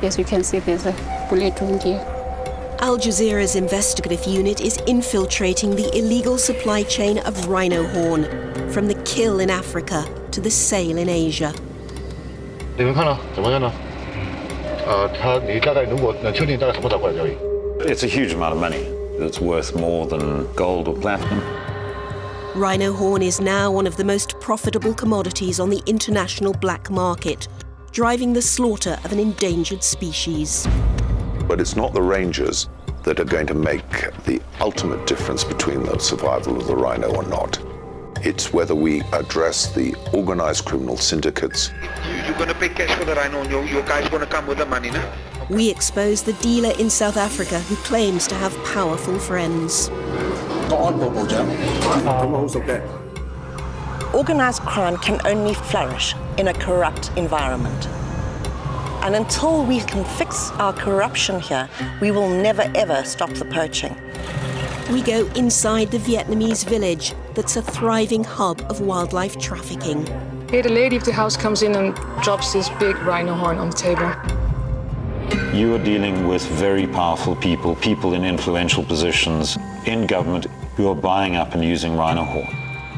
As you can see, there's a bullet wound here. Al Jazeera's investigative unit is infiltrating the illegal supply chain of rhino horn, from the kill in Africa to the sale in Asia. 你们看了怎么样呢？你大概如果能确定大概什么时候过来交易？ It's a huge amount of money. It's worth more than gold or platinum. Rhino horn is now one of the most profitable commodities on the international black market, driving the slaughter of an endangered species. But it's not the rangers that are going to make the ultimate difference between the survival of the rhino or not. It's whether we address the organized criminal syndicates. You're going to pay cash for the rhino, your guy's going to come with the money now? We expose the dealer in South Africa who claims to have powerful friends. Organized crime can only flourish in a corrupt environment. And until we can fix our corruption here, we will never ever stop the poaching. We go inside the Vietnamese village that's a thriving hub of wildlife trafficking. Here the lady of the house comes in and drops this big rhino horn on the table. You are dealing with very powerful people, people in influential positions in government who are buying up and using rhino horn.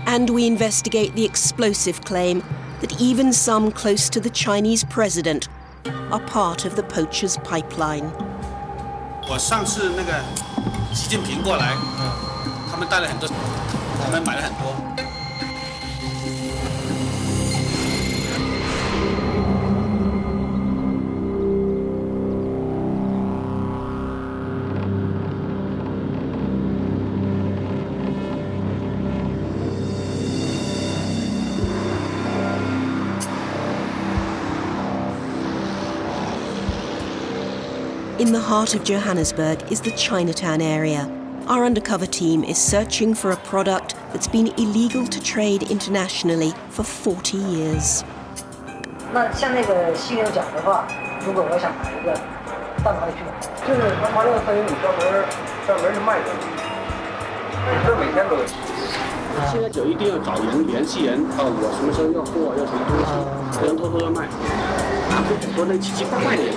And we investigate the explosive claim that even some close to the Chinese president are part of the poachers' pipeline. 我上次那个习近平过来，他们带了很多，他们买了很多。 In the heart of Johannesburg is the Chinatown area. Our undercover team is searching for a product that's been illegal to trade internationally for 40 years. 那像那个犀牛角的话，如果我想买一个，到哪里去买？就是华乐分有专门卖的，这每天都有。现在就一定要找人联系人，我什么时候要货，要什么东西，不能偷偷的卖。他们很多那奇奇怪怪的人。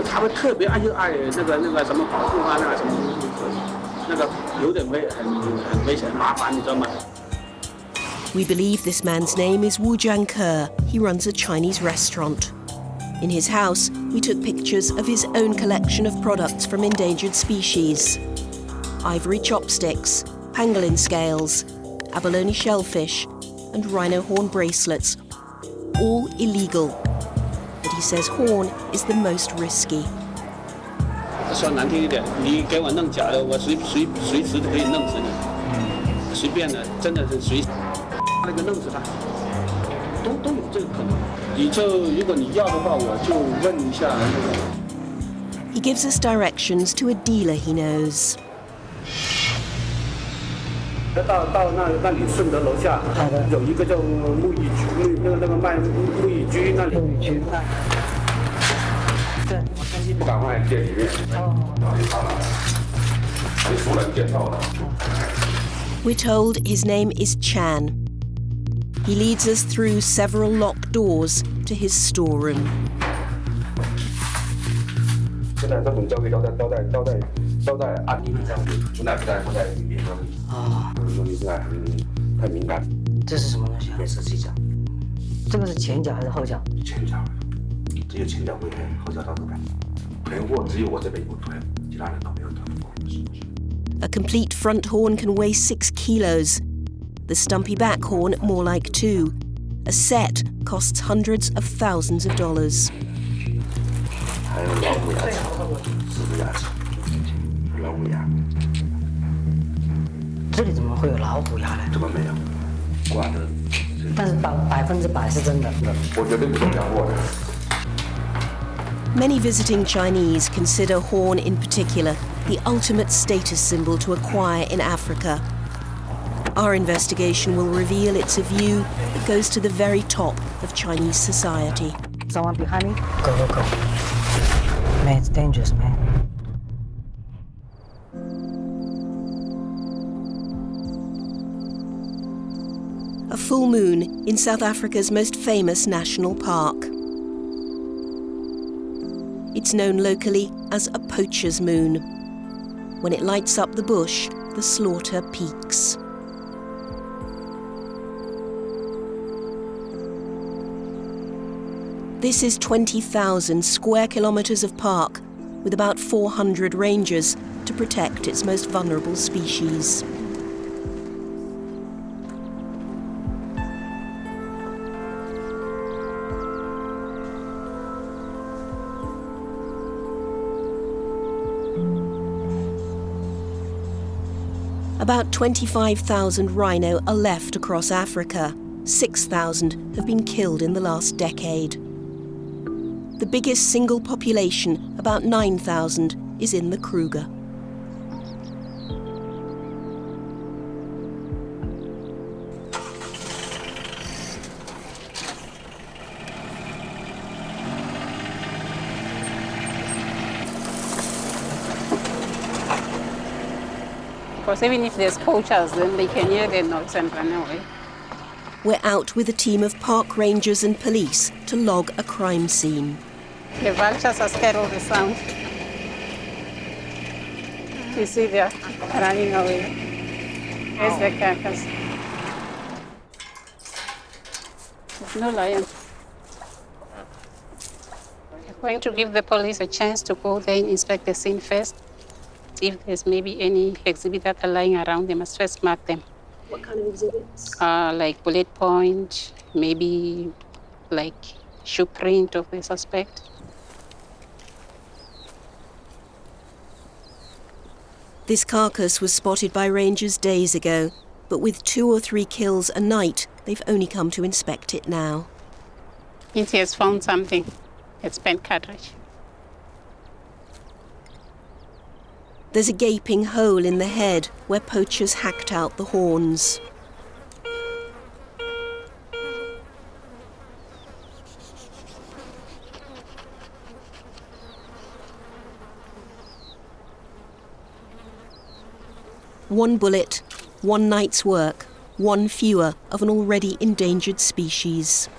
他们特别爱那个什么保护啊，那个什么那个有点很危险麻烦，你知道吗？ We believe this man's name is Wu Jianke. He runs a Chinese restaurant. In his house, we took pictures of his own collection of products from endangered species. Ivory chopsticks, pangolin scales, abalone shellfish, and rhino horn bracelets, all illegal. But he says horn is the most risky. 说难听一点，你给我弄假的，我随时都可以弄死你，随便的，真的是随那个弄死他，都有这个可能。你就如果你要的话，我就问一下那个。 He gives us directions to a dealer he knows. 到那里顺德楼下，有一个叫木艺居，那个卖木艺居那里。木艺居。对。不赶快店里面。你熟人介绍的。 We're told his name is Chan. He leads us through several locked doors to his storeroom. 现在这种交易都在按理交易，不在里面交易。啊，说你现在太敏感。这是什么东西啊？也是机甲。这个是前脚还是后脚？前脚，只有前脚会赔，后脚到不赔。囤货只有我这边有囤，其他人都没有囤货。 A complete front horn can weigh 6 kilos. The stumpy back horn more like 2. A set costs hundreds of thousands of dollars. 还有老虎牙齿，四只牙齿，老虎牙。这里怎么会有老虎牙呢？怎么没有？挂的。但是100%是真的。我绝对不会讲货的。 Many visiting Chinese consider horn in particular the ultimate status symbol to acquire in Africa. Our investigation will reveal it's a view that goes to the very top of Chinese society. Someone behind me? Go. Man, it's dangerous, man. A full moon in South Africa's most famous national park. It's known locally as a poacher's moon. When it lights up the bush, the slaughter peaks. This is 20,000 square kilometres of park, with about 400 rangers to protect its most vulnerable species. About 25,000 rhino are left across Africa. 6,000 have been killed in the last decade. The biggest single population, about 9,000, is in the Kruger. Because even if there's poachers, then they can hear the noise and run away. We're out with a team of park rangers and police to log a crime scene. The vultures are scared of the sound. You see, they're running away. There's the carcass. There's no lion. We're going to give the police a chance to go there and inspect the scene first. If there's maybe any exhibit that are lying around, they must first mark them. What kind of exhibits? Like bullet point, maybe like shoe print of the suspect. This carcass was spotted by rangers days ago, but with 2 or 3 kills a night, they've only come to inspect it now. It has found something, a spent cartridge. There's a gaping hole in the head where poachers hacked out the horns. One bullet, one night's work, one fewer of an already endangered species.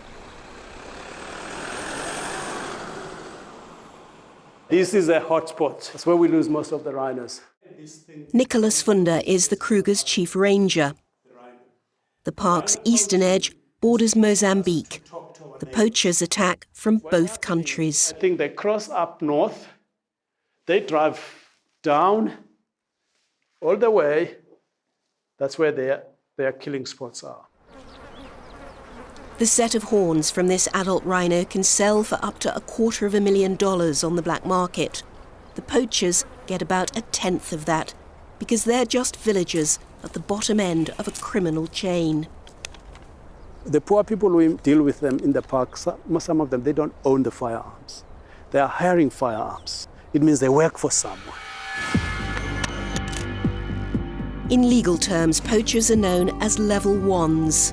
This is a hotspot. That's where we lose most of the rhinos. Nicholas Funda is the Kruger's chief ranger. The park's eastern edge borders Mozambique. The poachers attack from both countries. I think they cross up north, they drive down all the way. That's where their killing spots are. The set of horns from this adult rhino can sell for up to $250,000 on the black market. The poachers get about 1/10 of that because they're just villagers at the bottom end of a criminal chain. The poor people we deal with them in the park, some of them, they don't own the firearms. They are hiring firearms. It means they work for someone. In legal terms, poachers are known as level 1s.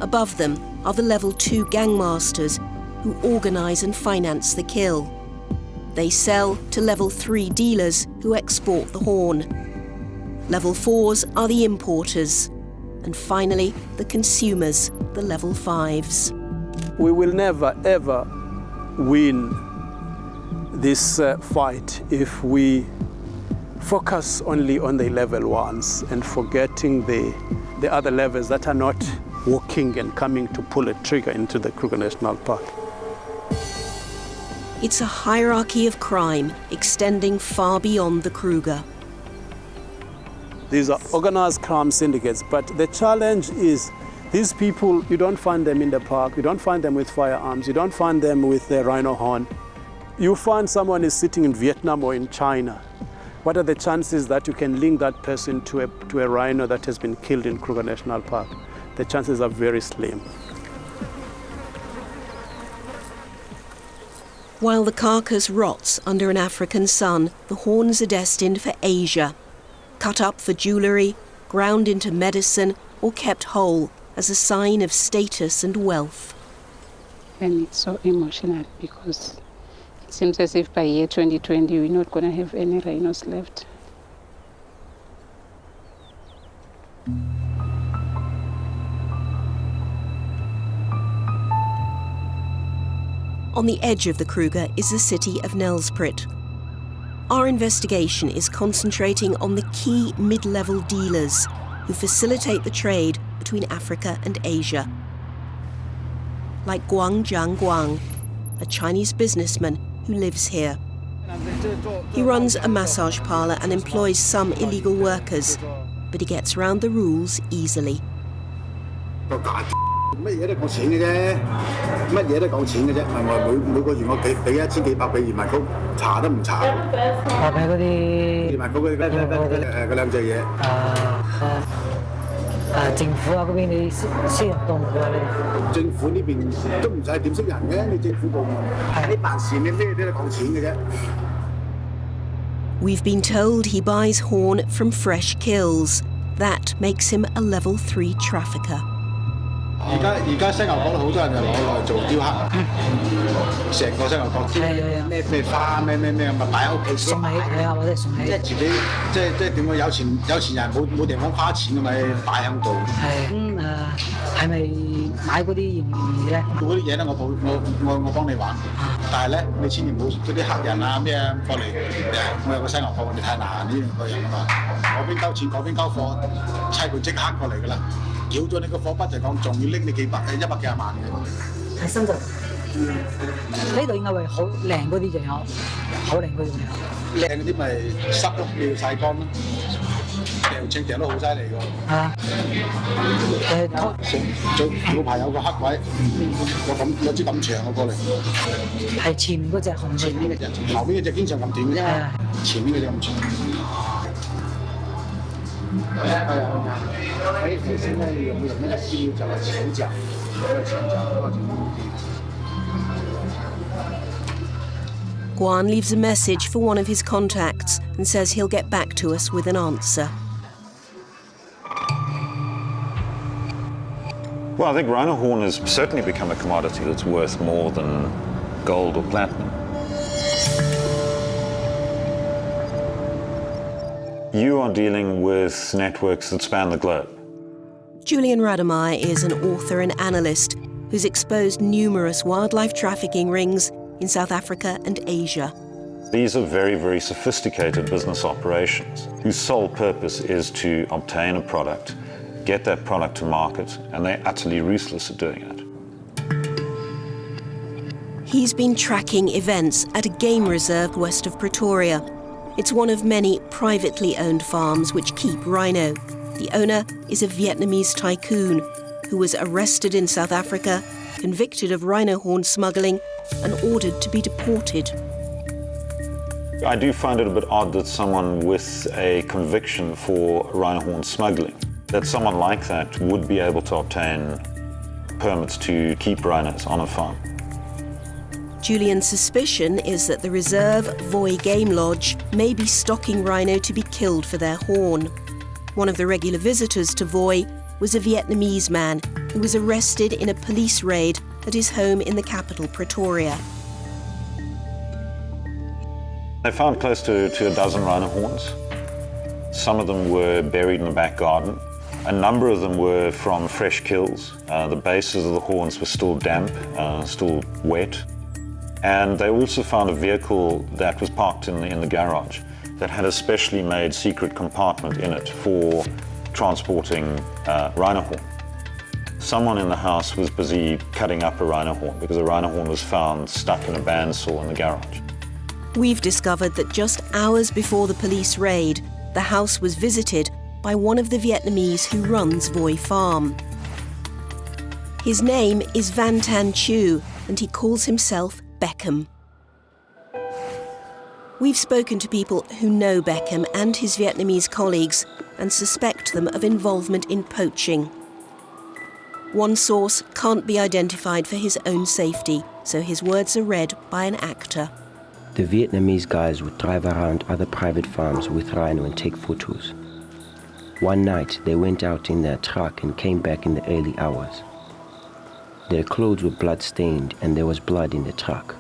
Above them are the level 2 gangmasters who organise and finance the kill. They sell to level 3 dealers who export the horn. Level 4s are the importers. And finally, the consumers, the level 5s. We will never, ever win this fight if we focus only on the level 1s and forgetting the other levels that are not walking and coming to pull a trigger into the Kruger National Park. It's a hierarchy of crime extending far beyond the Kruger. These are organized crime syndicates, but the challenge is these people, you don't find them in the park, you don't find them with firearms, you don't find them with their rhino horn. You find someone is sitting in Vietnam or in China. What are the chances that you can link that person to a rhino that has been killed in Kruger National Park? The chances are very slim. While the carcass rots under an African sun, the horns are destined for Asia. Cut up for jewellery, ground into medicine, or kept whole as a sign of status and wealth. And it's so emotional because it seems as if by year 2020 we're not going to have any rhinos left. On the edge of the Kruger is the city of Nelspruit. Our investigation is concentrating on the key mid-level dealers who facilitate the trade between Africa and Asia. Like Guang Jiangguang, a Chinese businessman who lives here. He runs a massage parlour and employs some illegal workers, but he gets round the rules easily. We've been told he buys horn from fresh kills. That makes him a level 3 trafficker. 而家犀牛角好多人就攞來做雕刻，成個犀牛角咩花咩咪擺喺屋企送起係啊，或者送起，即係自己即係點講有錢人冇地方花錢咁咪擺喺度。係係咪買嗰啲容易咧？做嗰啲嘢咧，我幫你玩，但係咧你千祈唔好嗰啲客人啊咩過嚟，我有個犀牛角，你太難呢樣個人啊嘛，嗰邊交錢嗰邊交貨，差館即刻過嚟㗎啦。 繳咗你個貨筆就講，仲要拎你100幾廿萬嘅。喺深圳，呢度應該會好靚嗰啲就有，好靚嗰啲就有。靚嗰啲咪濕咯，你要曬乾咯，掉清掉得好犀利㗎。啊！早排有個黑鬼，有支咁長嘅過嚟。係前面嗰隻紅前面嗰隻，後邊嗰隻經常咁短嘅啫，前面嗰隻咁長。 現在有沒有那個西叫做前腳？Guan leaves a message for one of his contacts and says he'll get back to us with an answer. Well, I think rhino horn has certainly become a commodity that's worth more than gold or platinum. You are dealing with networks that span the globe. Julian Radamai is an author and analyst who's exposed numerous wildlife trafficking rings in South Africa and Asia. These are very, very sophisticated business operations whose sole purpose is to obtain a product, get that product to market, and they're utterly ruthless at doing it. He's been tracking events at a game reserve west of Pretoria. It's one of many privately owned farms which keep rhino. The owner is a Vietnamese tycoon who was arrested in South Africa, convicted of rhino horn smuggling, and ordered to be deported. I do find it a bit odd that someone with a conviction for rhino horn smuggling, that someone like that would be able to obtain permits to keep rhinos on a farm. Julian's suspicion is that the reserve Voi Game Lodge may be stocking rhino to be killed for their horn. One of the regular visitors to Voi was a Vietnamese man who was arrested in a police raid at his home in the capital, Pretoria. They found close to a dozen rhino horns. Some of them were buried in the back garden. A number of them were from fresh kills. The bases of the horns were still damp, still wet. And they also found a vehicle that was parked in the garage that had a specially made secret compartment in it for transporting rhino horn. Someone in the house was busy cutting up a rhino horn because a rhino horn was found stuck in a bandsaw in the garage. We've discovered that just hours before the police raid, the house was visited by one of the Vietnamese who runs Voi Farm. His name is Van Tan Chu, and he calls himself Beckham. We've spoken to people who know Beckham and his Vietnamese colleagues and suspect them of involvement in poaching. One source can't be identified for his own safety, so his words are read by an actor. The Vietnamese guys would drive around other private farms with rhino and take photos. One night, they went out in their truck and came back in the early hours. Their clothes were blood-stained and there was blood in the truck.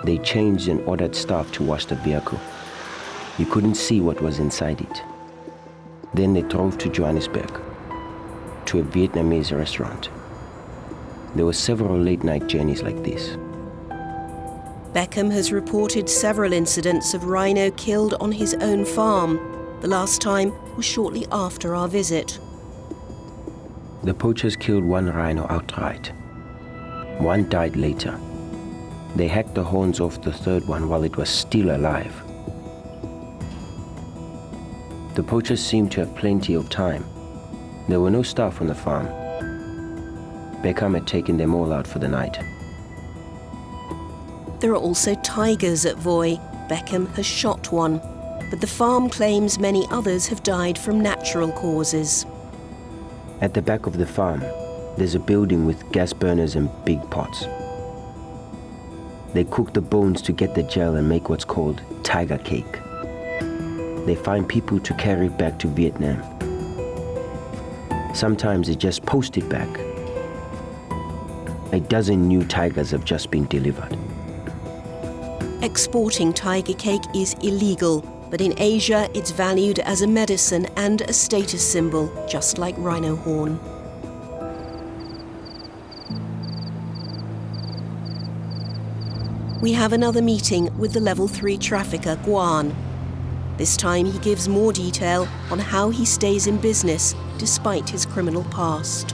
They changed and ordered staff to wash the vehicle. You couldn't see what was inside it. Then they drove to Johannesburg, to a Vietnamese restaurant. There were several late-night journeys like this. Beckham has reported several incidents of rhino killed on his own farm. The last time was shortly after our visit. The poachers killed one rhino outright. One died later. They hacked the horns off the third one while it was still alive. The poachers seemed to have plenty of time. There were no staff on the farm. Beckham had taken them all out for the night. There are also tigers at Voi. Beckham has shot one, but the farm claims many others have died from natural causes. At the back of the farm, there's a building with gas burners and big pots. They cook the bones to get the gel and make what's called tiger cake. They find people to carry it back to Vietnam. Sometimes they just post it back. A dozen new tigers have just been delivered. Exporting tiger cake is illegal, but in Asia it's valued as a medicine and a status symbol, just like rhino horn. We have another meeting with the level 3 trafficker, Guan. This time he gives more detail on how he stays in business despite his criminal past.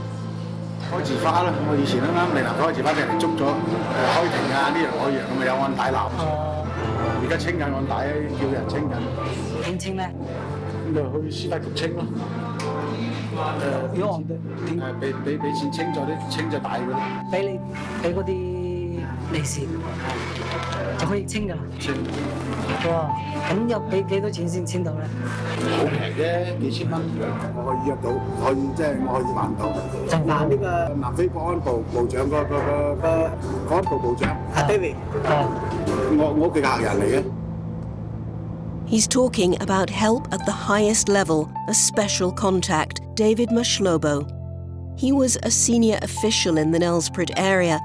開字花啦，我以前啱啱嚟南開字花俾人哋捉咗，開庭啊呢樣嗰樣咁啊有案底攬。而家清緊案底，叫人清緊。點清咧？咁就去司法局清咯。如果我俾錢清咗啲清咗大嗰啲。俾嗰啲利是就可以清㗎啦。清。哇！咁又俾幾多錢先清到咧？好平啫，幾千蚊，我可以約到，可以即係我可以還到。就還呢個南非保安部部長個保安部部長 David， 我屋企嘅客人嚟嘅。He's talking about help at the highest level, a special contact, David Mashlobo. He was a senior official in the Nelspruit area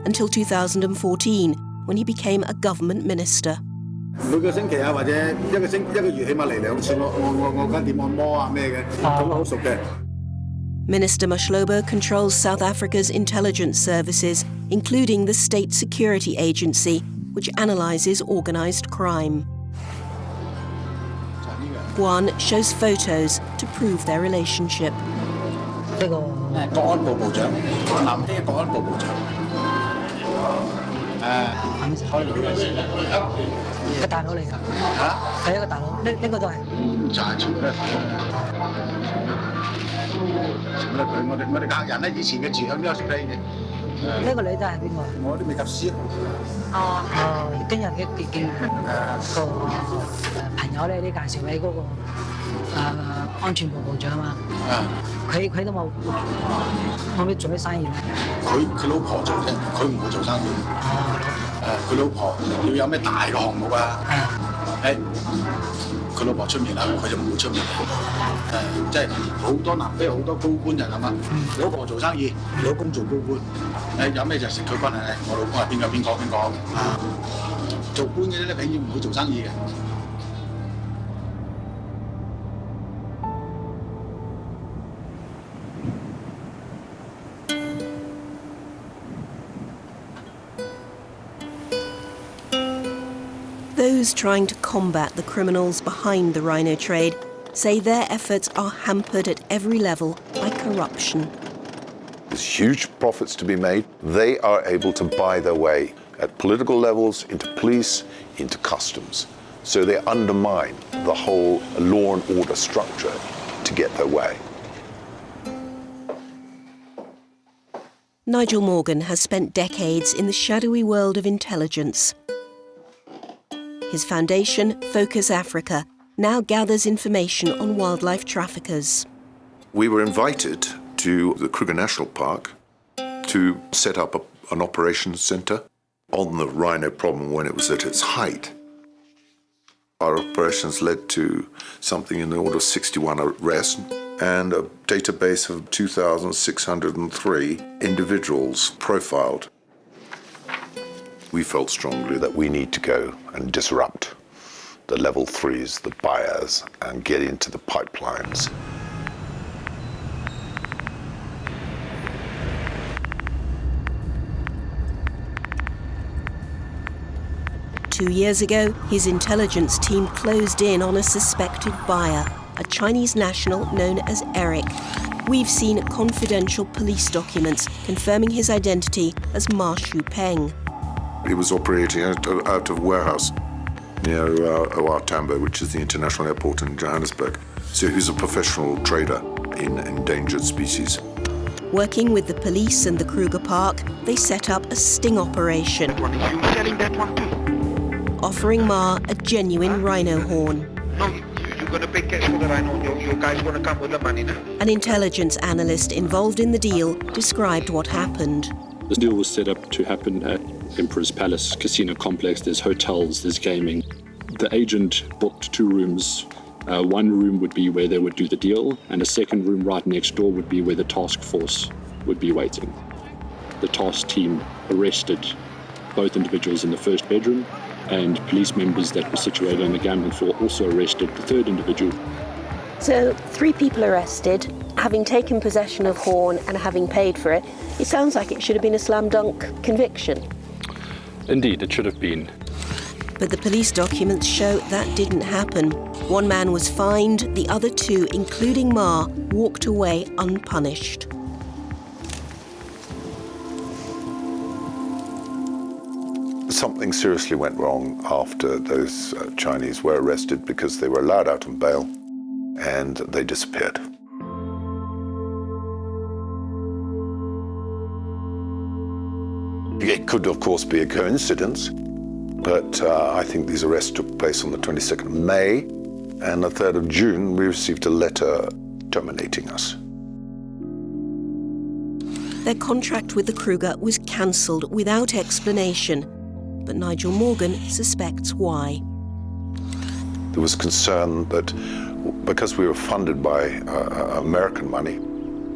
until 2014, when he became a government minister. 每個星期啊，或者一個月起碼嚟2次，我間店按摩啊咩嘅，咁好熟嘅。Minister Mashlobo controls South Africa's intelligence services, including the State Security Agency, which analyses organised crime. Guan shows photos to prove their relationship. 呢個國安部部長，南非嘅國安部部長。個大佬嚟㗎。嚇？係一個大佬，呢個都係。就係全部都係佢，我哋客人咧，以前嘅住響呢個食 play 嘅。呢個女仔係邊個？我啲美甲師。今日嘅見個朋友咧，你介紹俾嗰個安全部部長啊嘛。佢都冇咩做啲生意咧。佢老婆做啫，佢唔會做生意。佢老婆要有咩大嘅項目啊？佢老婆出面啦，佢就唔會出面。即係好多南非好多高官人啊嘛，老婆做生意，老公做高官。有咩就食佢關係。我老公係邊個。做官嘅咧，永遠唔會做生意嘅。Those trying to combat the criminals behind the rhino trade say their efforts are hampered at every level by corruption. There's huge profits to be made. They are able to buy their way at political levels, into police, into customs. So they undermine the whole law and order structure to get their way. Nigel Morgan has spent decades in the shadowy world of intelligence. His foundation, Focus Africa, now gathers information on wildlife traffickers. We were invited to the Kruger National Park to set up an operations centre on the rhino problem when it was at its height. Our operations led to something in the order of 61 arrests and a database of 2,603 individuals profiled. We felt strongly that we need to go and disrupt the level 3s, the buyers, and get into the pipelines. 2 years ago, his intelligence team closed in on a suspected buyer, a Chinese national known as Eric. We've seen confidential police documents confirming his identity as Ma Shupeng. He was operating out of a warehouse near OR Tambo, which is the international airport in Johannesburg. So he was a professional trader in endangered species. Working with the police and the Kruger Park, they set up a sting operation, offering Ma a genuine rhino horn. No, you're going to pay cash for the rhino. Your guy's going to come with the money now. An intelligence analyst involved in the deal described what happened. This deal was set up to happen at Emperor's Palace Casino Complex. There's hotels, there's gaming. The agent booked 2 rooms. One room would be where they would do the deal, and a second room right next door would be where the task force would be waiting. The task team arrested both individuals in the first bedroom, and police members that were situated on the gambling floor also arrested the third individual. So 3 people arrested, having taken possession of horn and having paid for it. It sounds like it should have been a slam dunk conviction. Indeed, it should have been. But the police documents show that didn't happen. 1 man was fined, the other 2, including Ma, walked away unpunished. Something seriously went wrong after those Chinese were arrested because they were allowed out on bail and they disappeared. It could, of course, be a coincidence, but I think these arrests took place on the 22nd of May, and the 3rd of June we received a letter terminating us. Their contract with the Kruger was cancelled without explanation, but Nigel Morgan suspects why. There was concern that because we were funded by American money,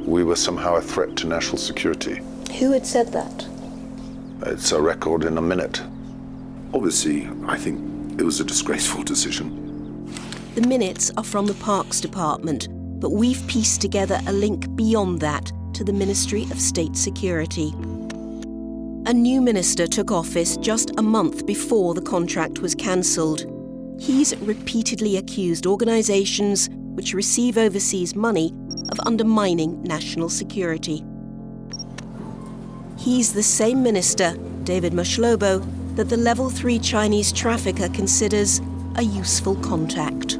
we were somehow a threat to national security. Who had said that? It's a record in a minute. Obviously, I think it was a disgraceful decision. The minutes are from the Parks Department, but we've pieced together a link beyond that to the Ministry of State Security. A new minister took office just a month before the contract was cancelled. He's repeatedly accused organisations which receive overseas money of undermining national security. He's the same minister, David Mashlobo, that the Level 3 Chinese trafficker considers a useful contact.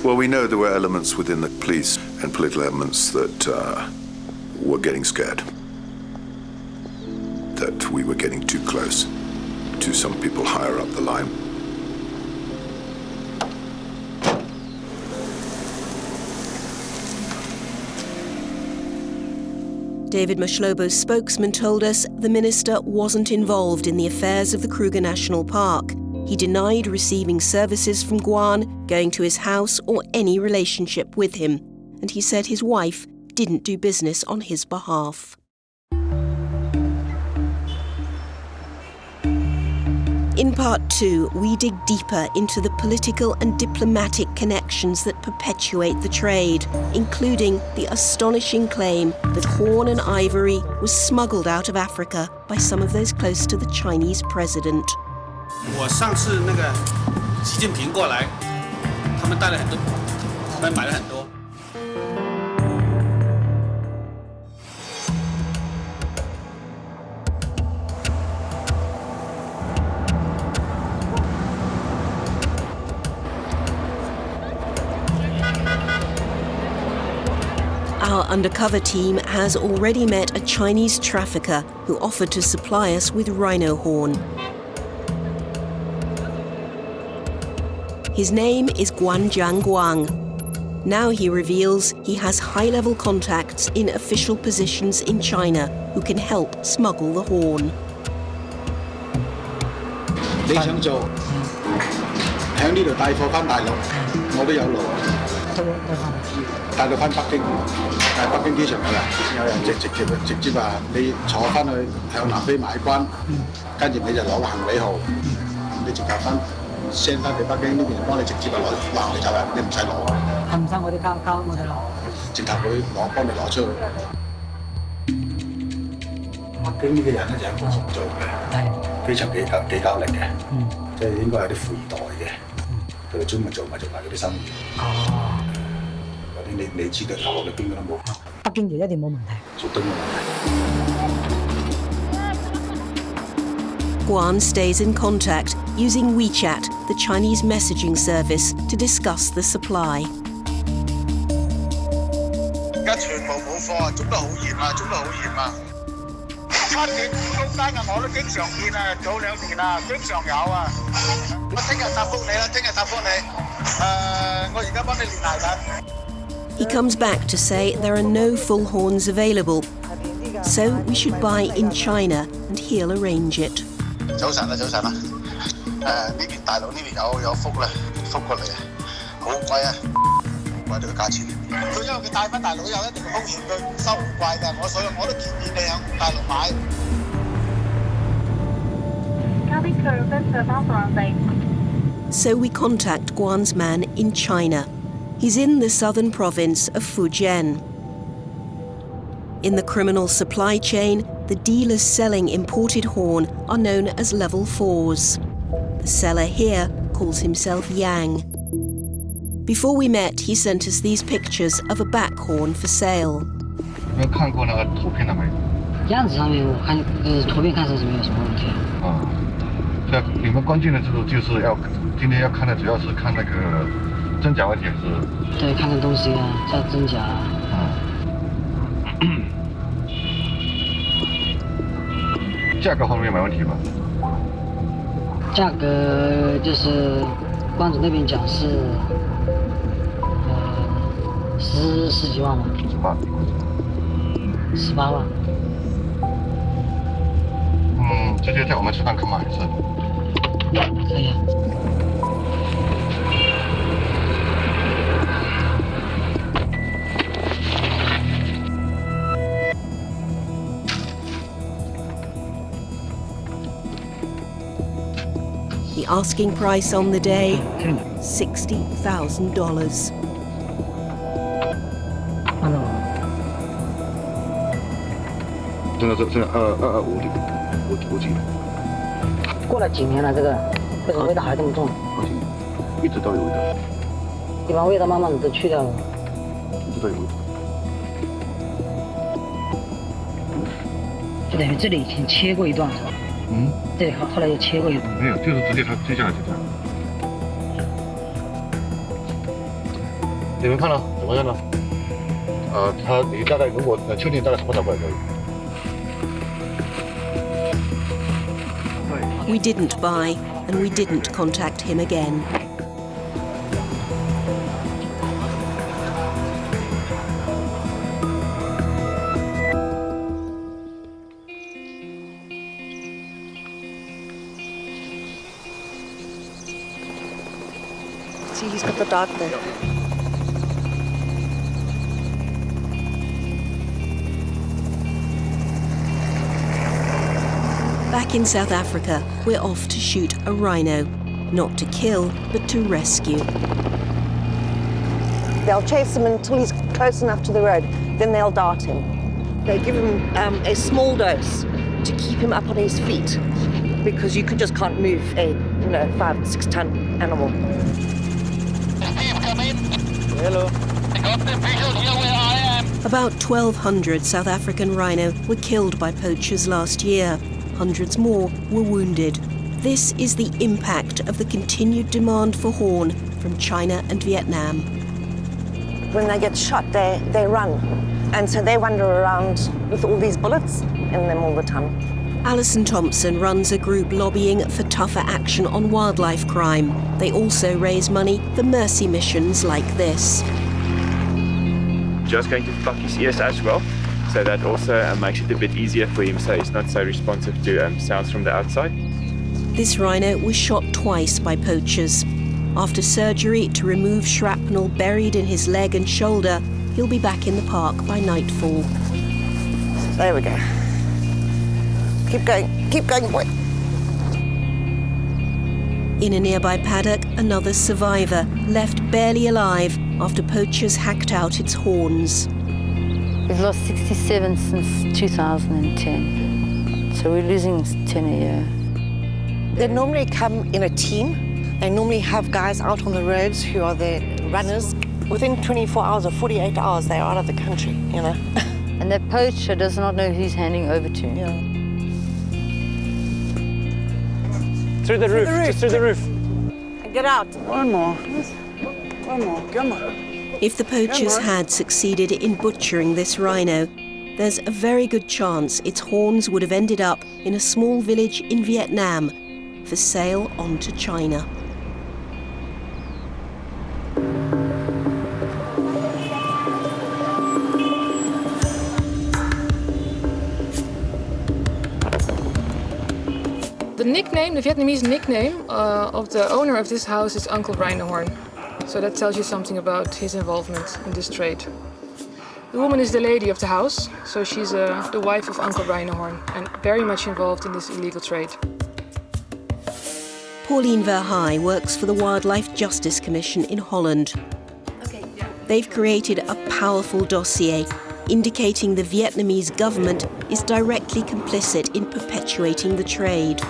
Well, we know there were elements within the police and political elements that were getting scared, that we were getting too close to some people higher up the line. David Mashlobo's spokesman told us the minister wasn't involved in the affairs of the Kruger National Park. He denied receiving services from Guan, going to his house, or any relationship with him. And he said his wife didn't do business on his behalf. In part 2, we dig deeper into the political and diplomatic connections that perpetuate the trade, including the astonishing claim that horn and ivory was smuggled out of Africa by some of those close to the Chinese president. 我上次那个习近平过来，他们带了很多，他们买了很多。 Our undercover team has already met a Chinese trafficker who offered to supply us with rhino horn. His name is Guanjiang Guang. Now he reveals he has high-level contacts in official positions in China who can help smuggle the horn. 你想做喺呢度帶貨翻大陸，我都有路。帶到翻北京，但係北京機場有人直接話你坐翻去向南非買關，跟住你就攞個行李號，你直頭翻 send 翻俾北京呢邊幫你直接攞佢走人，你唔使攞。係唔使我哋交我哋攞？直頭佢幫你攞出去。北京呢個人咧就係一個合作嘅。非常幾夠力嘅，即係應該係啲富二代嘅，佢哋專門做埋嗰啲生意。嗰啲你知道頭裏邊嗰都冇。北京就一定冇問題。絕對冇問題。Guan stays in contact using WeChat, the Chinese messaging service, to discuss the supply. 而家全部冇貨啊，捉得好嚴啊，捉得好嚴啊！7點中間啊，我都經常見啊，早2年啊，經常有啊。我聽日答覆你啦，聽日答覆你。我而家幫你聯繫緊。He comes back to say there are no full horns available, so we should buy in China and he'll arrange it. 早晨啦，早晨啦。呢邊大陸呢邊有福啦，福過嚟啊，好貴啊，貴到個價錢。佢因為佢帶翻大陸有一定嘅風險，佢收好貴㗎，所以我都建議你喺大陸買。So we contact Guan's man in China. He's in the southern province of Fujian. In the criminal supply chain, the dealers selling imported horn are known as level 4s. The seller here calls himself Yang. Before we met, he sent us these pictures of a back horn for sale. 你有看过那个图片了没？样子上面我看，图片看上是没有什么问题。对，你们关键的就是要今天要看的主要是看那个真假问题是？对，看看东西啊，叫真假啊。价格方面没问题吧？价格就是关主那边讲是十几万吧。18万。直接带我们吃饭看吗？还是？可以啊。The asking price on the day, $60,000. 真的225斤。过了几年了，这个为什么味道还这么重？一直都有味道。一般味道慢慢的都去掉了。一直都有味道。就等于这里以前切过一段是吧？这里后来又切过一段。没有，就是直接它接下来就这样。你们看了怎么样呢？你大概如果确定大概什么时候过来可以？ We didn't buy, and we didn't contact him again. See, he's got the dart there. Back in South Africa, we're off to shoot a rhino. Not to kill, but to rescue. They'll chase him until he's close enough to the road, then they'll dart him. They give him a small dose to keep him up on his feet, because you just can't move a 5 to 6 ton animal. Steve, come in. Hello. I got the visual here where I am. About 1,200 South African rhino were killed by poachers last year. Hundreds more were wounded. This is the impact of the continued demand for horn from China and Vietnam. When they get shot, they run. And so they wander around with all these bullets in them all the time. Alison Thompson runs a group lobbying for tougher action on wildlife crime. They also raise money for mercy missions like this. Just going to fuck his ears as well. So that also makes it a bit easier for him, so he's not so responsive to sounds from the outside. This rhino was shot twice by poachers. After surgery to remove shrapnel buried in his leg and shoulder, he'll be back in the park by nightfall. There we go. Keep going, boy. In a nearby paddock, another survivor, left barely alive after poachers hacked out its horns. We've lost 67 since 2010, so we're losing 10 a year. They normally come in a team. They normally have guys out on the roads who are their runners. Within 24 hours or 48 hours, they are out of the country, you know. And the poacher does not know who he's handing over to. Yeah. Through the roof, just through the roof. Get out. One more. One more, come on. If the poachers had succeeded in butchering this rhino, there's a very good chance its horns would have ended up in a small village in Vietnam for sale on to China. The nickname, the Vietnamese nickname of the owner of this house is Uncle Rhino. So that tells you something about his involvement in this trade. The woman is the lady of the house, so she's the wife of Uncle Rhino and very much involved in this illegal trade. Pauline Verheij works for the Wildlife Justice Commission in Holland. They've created a powerful dossier indicating the Vietnamese government is directly complicit in perpetuating the trade.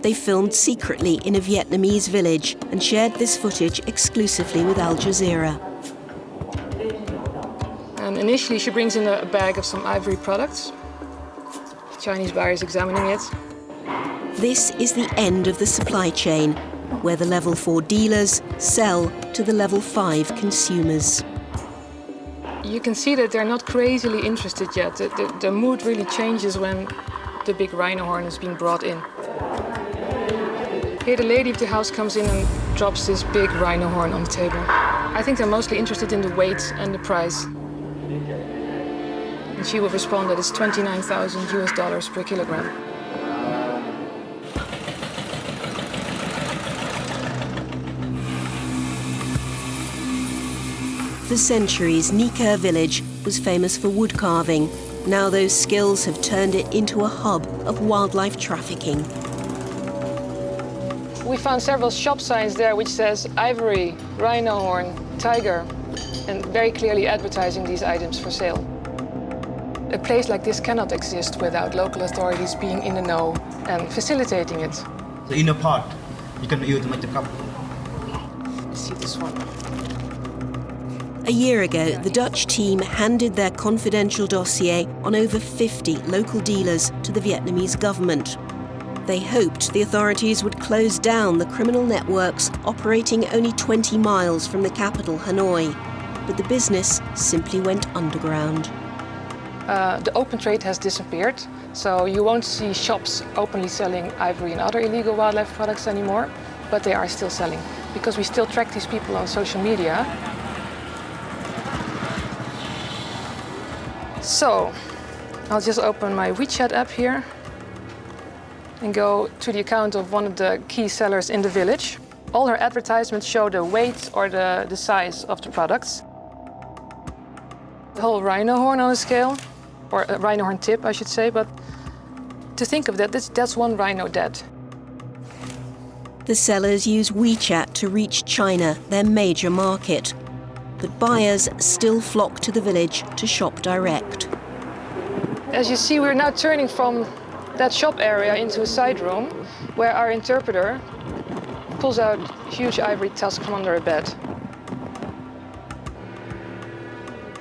They filmed secretly in a Vietnamese village and shared this footage exclusively with Al Jazeera. And initially she brings in a bag of some ivory products. The Chinese buyer is examining it. This is the end of the supply chain, where the level 4 dealers sell to the level 5 consumers. You can see that they're not crazily interested yet. The mood really changes when the big rhino horn is being brought in. Here the lady of the house comes in and drops this big rhino horn on the table. I think they're mostly interested in the weight and the price. And she will respond that it's $29,000 per kilogram. For centuries, Nika village was famous for wood carving. Now those skills have turned it into a hub of wildlife trafficking. We found several shop signs there which says ivory, rhino horn, tiger, and very clearly advertising these items for sale. A place like this cannot exist without local authorities being in the know and facilitating it. The inner part, you can use to make the cup. See this one. A year ago, the Dutch team handed their confidential dossier on over 50 local dealers to the Vietnamese government. They hoped the authorities would close down the criminal networks operating only 20 miles from the capital, Hanoi. But the business simply went underground. The open trade has disappeared, so you won't see shops openly selling ivory and other illegal wildlife products anymore, but they are still selling, because we still track these people on social media. So, I'll just open my WeChat app here and go to the account of one of the key sellers in the village. All her advertisements show the weight or the size of the products. The whole rhino horn on a scale, or a rhino horn tip, I should say, but to think of that, that's one rhino dead. The sellers use WeChat to reach China, their major market. But buyers still flock to the village to shop direct. As you see, we're now turning from that shop area into a side room where our interpreter pulls out a huge ivory tusk from under a bed.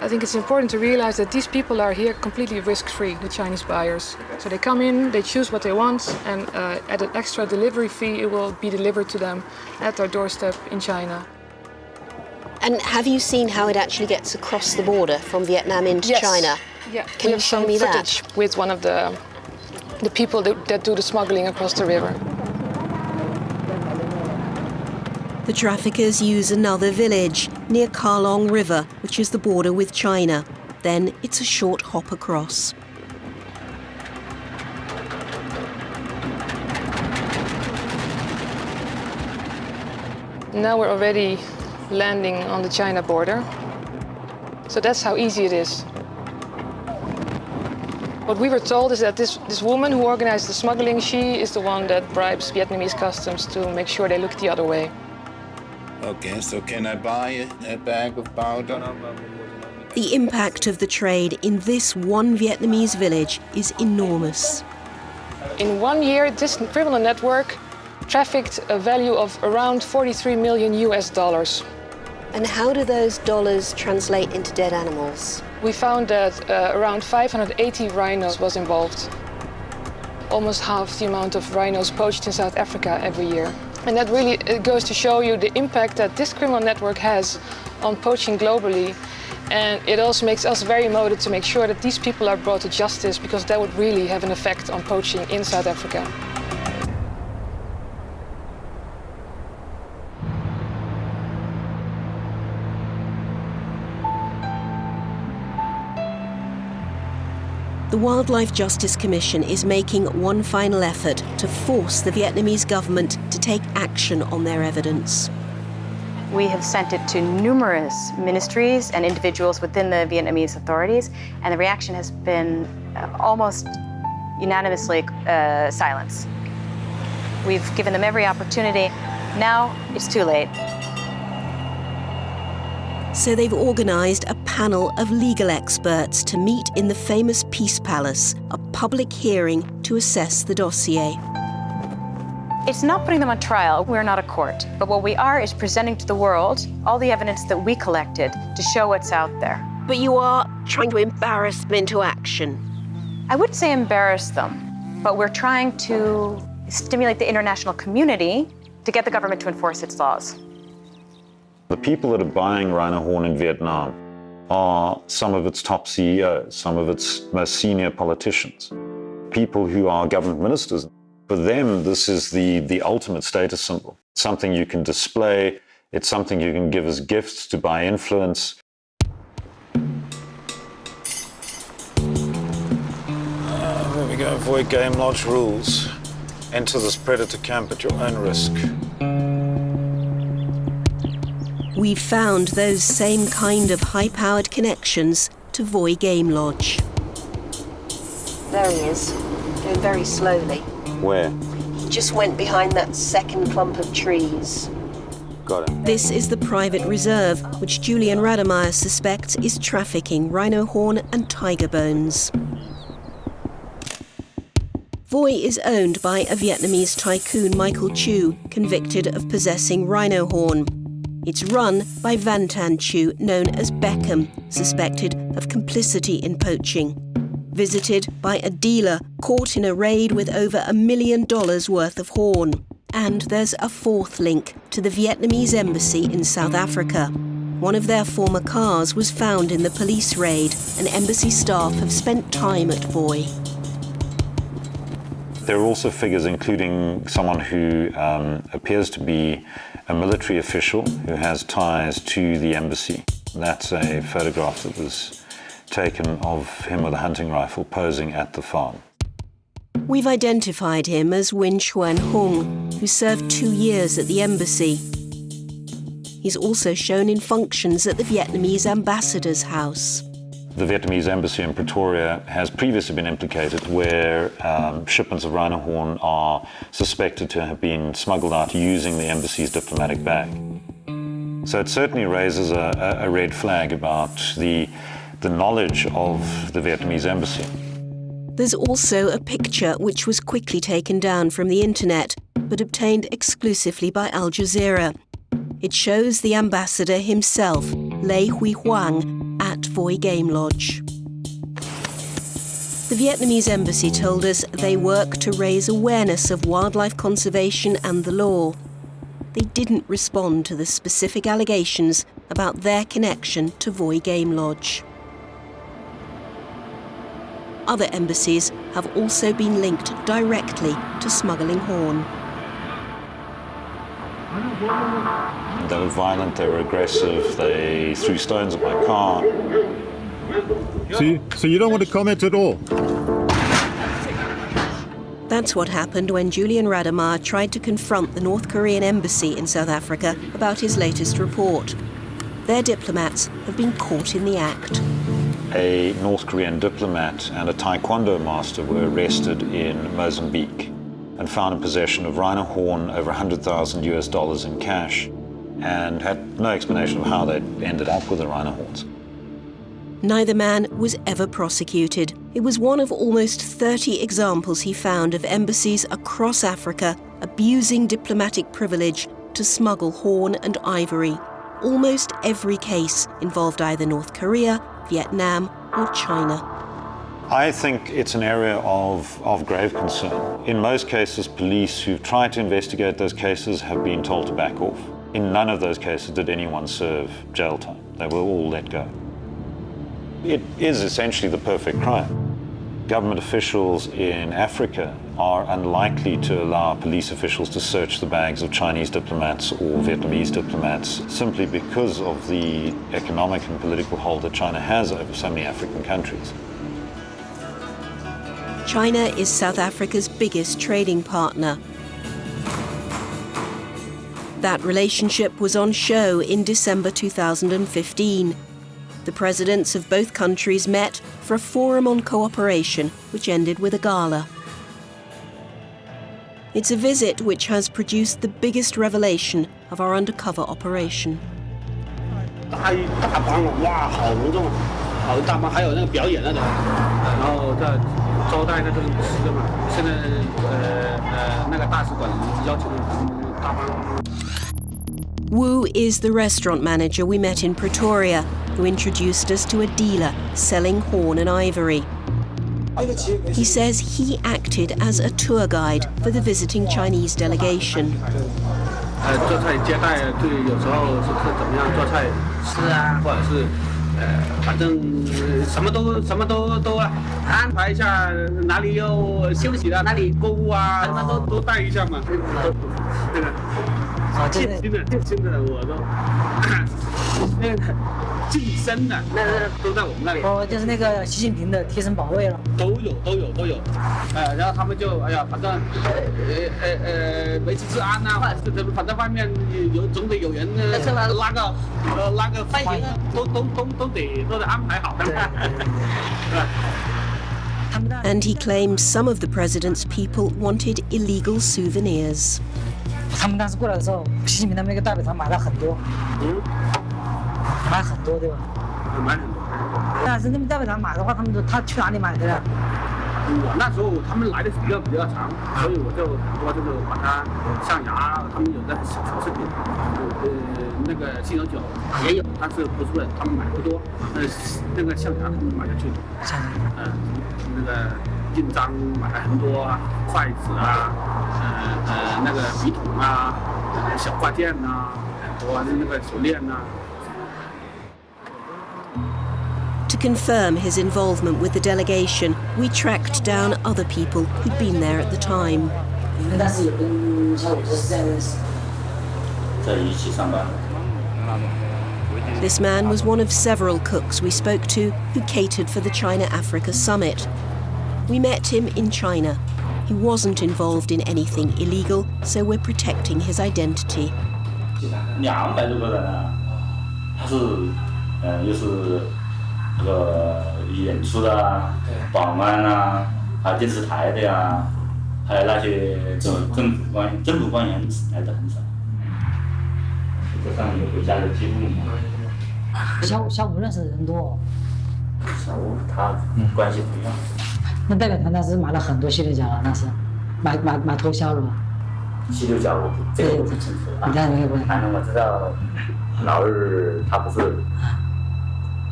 I think it's important to realize that these people are here completely risk-free, the Chinese buyers. So they come in, they choose what they want, and at an extra delivery fee, it will be delivered to them at their doorstep in China. And have you seen how it actually gets across the border from Vietnam into China? Yeah. Can you show me that? With one of the people that do the smuggling across the river. The traffickers use another village near Kalong River, which is the border with China. Then it's a short hop across. Now we're already landing on the China border. So that's how easy it is. What we were told is that this woman who organized the smuggling, she is the one that bribes Vietnamese customs to make sure they look the other way. Okay, so can I buy a bag of powder? The impact of the trade in this one Vietnamese village is enormous. In 1 year, this criminal network trafficked a value of around 43 million US dollars. And how do those dollars translate into dead animals? We found that around 580 rhinos was involved. Almost half the amount of rhinos poached in South Africa every year. And that really goes to show you the impact that this criminal network has on poaching globally. And it also makes us very motivated to make sure that these people are brought to justice, because that would really have an effect on poaching in South Africa. The Wildlife Justice Commission is making one final effort to force the Vietnamese government to take action on their evidence. We have sent it to numerous ministries and individuals within the Vietnamese authorities, and the reaction has been almost unanimously silence. We've given them every opportunity. Now it's too late. So they've organised a panel of legal experts to meet in the famous Peace Palace, a public hearing to assess the dossier. It's not putting them on trial. We're not a court. But what we are is presenting to the world all the evidence that we collected to show what's out there. But you are trying to embarrass them into action. I wouldn't say embarrass them, but we're trying to stimulate the international community to get the government to enforce its laws. The people that are buying rhino horn in Vietnam are some of its top CEOs, some of its most senior politicians, people who are government ministers. For them, this is the ultimate status symbol. It's something you can display. It's something you can give as gifts to buy influence. There we go. Avoid game lodge rules. Enter this predator camp at your own risk. We've found those same kind of high-powered connections to Voi Game Lodge. There he is, going very slowly. Where? He just went behind that second clump of trees. Got it. This is the private reserve, which Julian Rademeyer suspects is trafficking rhino horn and tiger bones. Voi is owned by a Vietnamese tycoon, Michael Chu, convicted of possessing rhino horn. It's run by Van Tan Chu, known as Beckham, suspected of complicity in poaching. Visited by a dealer caught in a raid with over $1 million worth of horn. And there's a fourth link to the Vietnamese embassy in South Africa. One of their former cars was found in the police raid, and embassy staff have spent time at Voi. There are also figures including someone who appears to be a military official who has ties to the embassy. That's a photograph that was taken of him with a hunting rifle posing at the farm. We've identified him as Win Xuan Hung, who served 2 years at the embassy. He's also shown in functions at the Vietnamese ambassador's house. The Vietnamese embassy in Pretoria has previously been implicated where shipments of rhino horn are suspected to have been smuggled out using the embassy's diplomatic bag. So it certainly raises a red flag about the knowledge of the Vietnamese embassy. There's also a picture which was quickly taken down from the internet, but obtained exclusively by Al Jazeera. It shows the ambassador himself, Lê Huy Hoang, at Voi Game Lodge. The Vietnamese embassy told us they work to raise awareness of wildlife conservation and the law. They didn't respond to the specific allegations about their connection to Voi Game Lodge. Other embassies have also been linked directly to smuggling horn. They were violent, they were aggressive, they threw stones at my car. So you don't want to comment at all? That's what happened when Julian Rademeyer tried to confront the North Korean embassy in South Africa about his latest report. Their diplomats have been caught in the act. A North Korean diplomat and a taekwondo master were arrested in Mozambique and found in possession of rhino horn, over $100,000 in cash, and had no explanation of how they'd ended up with the rhino horns. Neither man was ever prosecuted. It was one of almost 30 examples he found of embassies across Africa abusing diplomatic privilege to smuggle horn and ivory. Almost every case involved either North Korea, Vietnam, or China. I think it's an area of grave concern. In most cases, police who've tried to investigate those cases have been told to back off. In none of those cases did anyone serve jail time. They were all let go. It is essentially the perfect crime. Government officials in Africa are unlikely to allow police officials to search the bags of Chinese diplomats or Vietnamese diplomats simply because of the economic and political hold that China has over so many African countries. China is South Africa's biggest trading partner. That relationship was on show in December 2015. The presidents of both countries met for a forum on cooperation, which ended with a gala. It's a visit which has produced the biggest revelation of our undercover operation. 大帮哇，好隆重，好大帮，还有那个表演那种，然后再招待那个吃的嘛。现在那个大使馆邀请大帮。Wu is the restaurant manager we met in Pretoria, who introduced us to a dealer selling horn and ivory. He says he acted as a tour guide for the visiting Chinese delegation. 做菜接待，对，有时候是怎么样做菜吃啊，或者是反正什么都安排一下，哪里有休息的，哪里购物啊，什么都带一下嘛。这个近的我都那个近身的，那都在我们那里。哦，就是那个习近平的贴身保卫了。都有，然后他们就哎呀，反正维持治安呐，反正外面总得有人拉个欢迎，都得安排好的。And he claims some of the president's people wanted illegal souvenirs. 他们当时过来的时候，习近平他们那个代表团买了很多，买很多对吧？买很多。但是那边代表团买的话，他去哪里买的呀？我那时候他们来的时间比较长，所以我就很多就是把它象牙，他们有的小饰品，那个犀牛角也有，但是不是他们买不多，那个象牙他们买的最多。那个印章买了很多啊，筷子啊，那个笔筒啊，小挂件呐，很多那个手链呐。To confirm his involvement with the delegation, we tracked down other people who'd been there at the time. This man was one of several cooks we spoke to who catered for the China-Africa summit. We met him in China. He wasn't involved in anything illegal, so we're protecting his identity. 200多个人啊，他是又是那个演出的啊，保安啊，还有电视台的呀，还有那些政府官员来的很少。这上面有回家的记录嘛？小五认识的人多。小五他关系不一样。那代表团那是买了很多犀牛角了，那是买脱销了吧？犀牛角我这个不清楚啊。反正我知道老二他不是。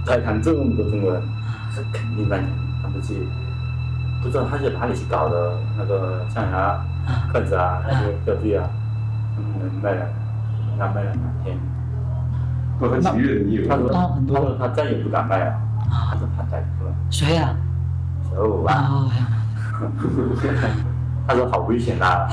来看这么多中国人，是肯定的，他们去不知道他去哪里去搞的那个象牙筷子啊，那些吊坠啊，卖了2天。过了几月你有？他说他再也不敢卖了，他说他再也不了。谁呀？小五啊。他说好危险啊。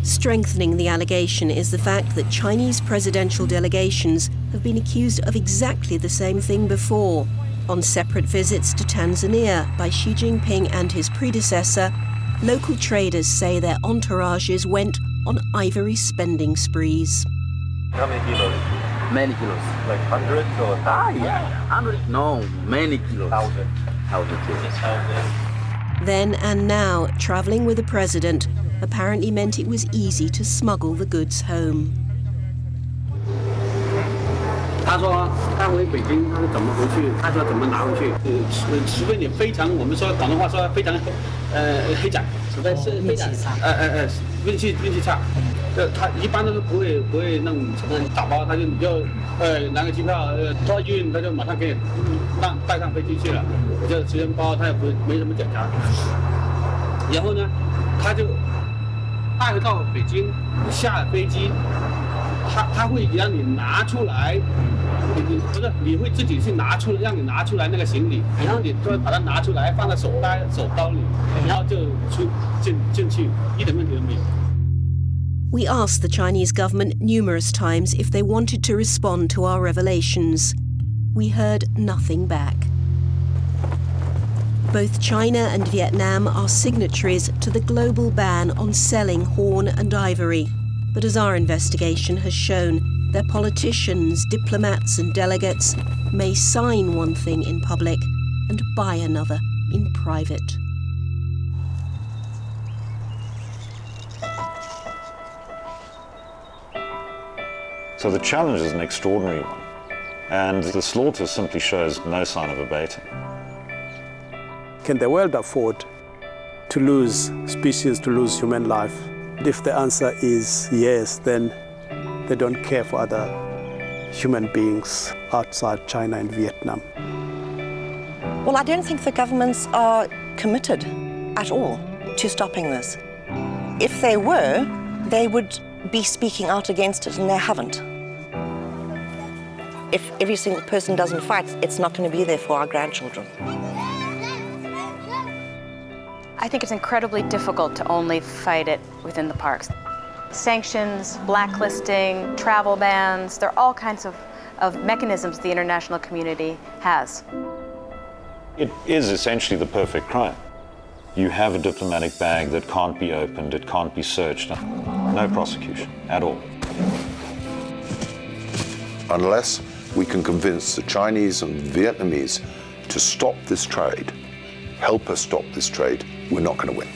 Strengthening the allegation is the fact that Chinese presidential delegations have been accused of exactly the same thing before. On separate visits to Tanzania by Xi Jinping and his predecessor, local traders say their entourages went on ivory spending sprees. How many kilos? Many kilos. Like hundreds or thousands? Yeah. Hundreds? No, many kilos. Thousand kilos. Then and now, travelling with the president apparently meant it was easy to smuggle the goods home. 他说他回北京，他是怎么回去？他说怎么拿回去？除非你非常，我们说广东话说非常黑仔，除非是非常运气差。他一般都是不会弄什么打包，你就拿个机票托运，他就马上给你带上飞机去了，就随身包他也没什么检查。然后呢，他就带回到北京，下了飞机，他会让你拿出来，不是你会自己去拿出来，让你拿出来那个行李，然后你就把它拿出来放在手包里，然后就进去，一点问题都没有。We asked the Chinese government numerous times if they wanted to respond to our revelations. We heard nothing back. Both China and Vietnam are signatories to the global ban on selling horn and ivory. But as our investigation has shown, their politicians, diplomats and delegates may sign one thing in public and buy another in private. So the challenge is an extraordinary one, and the slaughter simply shows no sign of abating. Can the world afford to lose species, to lose human life? If the answer is yes, then they don't care for other human beings outside China and Vietnam. Well, I don't think the governments are committed at all to stopping this. If they were, they would be speaking out against it, and they haven't. If every single person doesn't fight, it's not going to be there for our grandchildren. I think it's incredibly difficult to only fight it within the parks. Sanctions, blacklisting, travel bans, there are all kinds of mechanisms the international community has. It is essentially the perfect crime. You have a diplomatic bag that can't be opened, it can't be searched, no prosecution at all. Unless we can convince the Chinese and Vietnamese to stop this trade, help us stop this trade, we're not going to win.